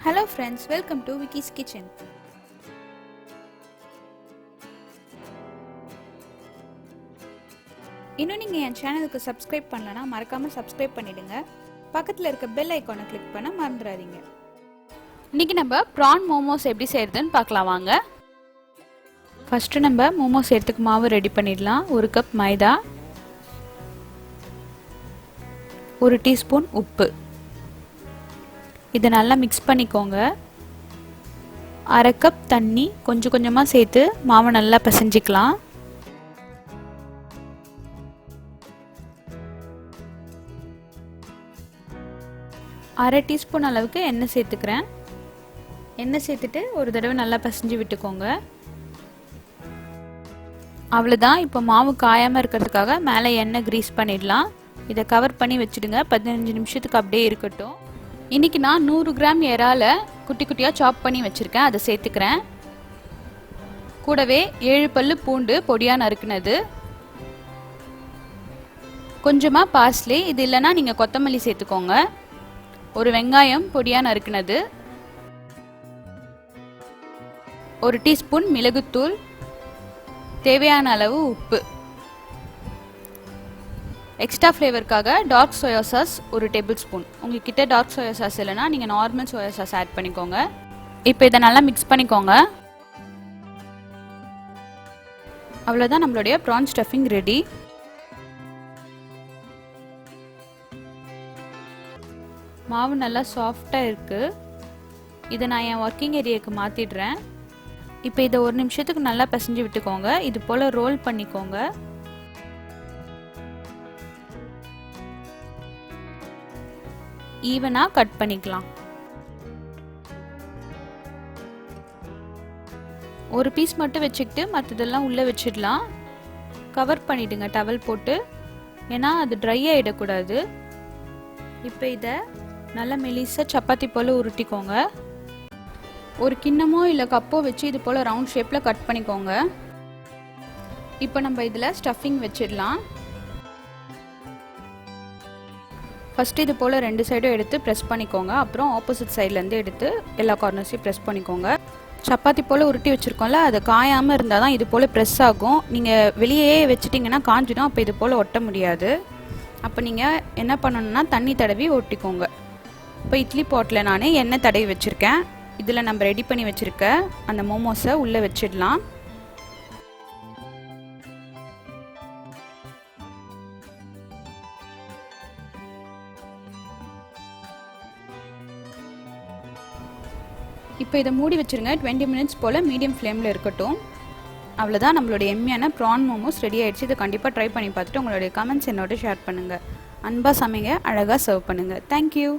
Hello friends, welcome to Vicky's Kitchen. இன்னும் நீங்க என் சேனலுக்கு subscribe பண்ணலனா மறக்காம subscribe பண்ணிடுங்க. பக்கத்துல இருக்க bell ஐகானை click பண்ண மறந்துடாதீங்க. இன்னைக்கு நம்ம prawn momos எப்படி செய்யறதுன்னு பார்க்கலாம் வாங்க. First நம்ம momos செய்யறதுக்கு மாவு ரெடி பண்ணிடலாம். 1 கப் மைதா, 1 டீஸ்பூன் உப்பு. இதை நல்லா மிக்ஸ் பண்ணிக்கோங்க. 1/2 கப் தண்ணி கொஞ்சம் கொஞ்சமா சேர்த்து மாவை நல்லா பிசைஞ்சிக்கலாம். அரை டீஸ்பூன் அளவுக்கு எண்ணெய் சேர்த்துக்கிறேன். எண்ணெய் சேர்த்துட்டு ஒரு தடவை நல்லா பிசைஞ்சு விட்டுக்கோங்க. அவ்வளோதான். இப்போ மாவு காயாமல் இருக்கிறதுக்காக மேலே எண்ணெய் கிரீஸ் பண்ணிடலாம். இதை கவர் பண்ணி வச்சுடுங்க. 15 நிமிஷத்துக்கு அப்படியே இருக்கட்டும். இன்னைக்கு நான் 100 கிராம் இறால குட்டி குட்டியாக சாப் பண்ணி வச்சுருக்கேன். அதை சேர்த்துக்கிறேன். கூடவே 7 பல்லு பூண்டு பொடியாக நறுக்குனது, கொஞ்சமாக பார்ஸ்லி, இது இல்லைன்னா நீங்கள் கொத்தமல்லி சேர்த்துக்கோங்க, ஒரு வெங்காயம் பொடியாக நறுக்குனது, 1 டீஸ்பூன் மிளகுத்தூள், தேவையான அளவு உப்பு, எக்ஸ்ட்ரா ஃப்ளேவருக்காக dark soya sauce 1 tablespoon. உங்ககிட்ட டார்க் சோயா சாஸ் இல்லைனா நீங்கள் நார்மல் சோயா சாஸ் ஆட் பண்ணிக்கோங்க. இப்போ இதை நல்லா மிக்ஸ் பண்ணிக்கோங்க. அவ்வளோதான், நம்மளுடைய ப்ரான் ஸ்டஃபிங் ரெடி. மாவு நல்லா சாஃப்டாக இருக்குது. இதை நான் என் ஒர்க்கிங் ஏரியாவுக்கு மாற்றிடுறேன். இப்போ இதை 1 நிமிஷத்துக்கு நல்லா பிசைஞ்சு விட்டுக்கோங்க. இது போல் ரோல் பண்ணிக்கோங்க. ஈவனாக கட் பண்ணிக்கலாம். ஒரு பீஸ் மட்டும் வச்சுக்கிட்டு மற்றதெல்லாம் உள்ளே வச்சிடலாம். கவர் பண்ணிவிடுங்க டவல் போட்டு, ஏன்னா அது ட்ரை ஆகிடக்கூடாது. இப்போ இதை நல்லா மெலிசாக சப்பாத்தி போல் உருட்டிக்கோங்க. ஒரு கிண்ணமோ இல்லை கப்போ வச்சு இது போல் ரவுண்ட் ஷேப்பில் கட் பண்ணிக்கோங்க. இப்போ நம்ம இதில் ஸ்டஃபிங் வச்சிடலாம். ஃபஸ்ட்டு இது போல் 2 சைடும் எடுத்து ப்ரெஸ் பண்ணிக்கோங்க. அப்புறம் ஆப்போசிட் சைட்லேருந்து எடுத்து எல்லா கார்னர்ஸையும் ப்ரெஸ் பண்ணிக்கோங்க. சப்பாத்தி போல் உருட்டி வச்சுருக்கோம்ல, அது காயாமல் இருந்தால் தான் இது போல் ப்ரெஸ் ஆகும். நீங்கள் வெளியே வச்சுட்டிங்கன்னா காஞ்சிடும். அப்போ இது போல் ஒட்ட முடியாது. அப்போ நீங்கள் என்ன பண்ணணுன்னா தண்ணி தடவி ஒட்டிக்கோங்க. இப்போ இட்லி பாட்டில் நான் எண்ணெய் தடவி வச்சுருக்கேன். இதில் நம்ம ரெடி பண்ணி வச்சுருக்க அந்த மோமோஸை உள்ளே வச்சிடலாம். இப்போ இதை மூடி வச்சுருங்க. 20 மினிட்ஸ் போல் மீடியம் ஃப்ளேமில் இருக்கட்டும். அவ்வளோதான், நம்மளுடைய எம்மியான ப்ரான் மோமோஸ் ரெடி ஆகிடுச்சு. இதை கண்டிப்பாக ட்ரை பண்ணி பார்த்துட்டு உங்களுடைய கமெண்ட்ஸ் என்னோட ஷேர் பண்ணுங்கள். அன்பாக சமைங்க, அழகாக சர்வ் பண்ணுங்கள். தேங்க்யூ.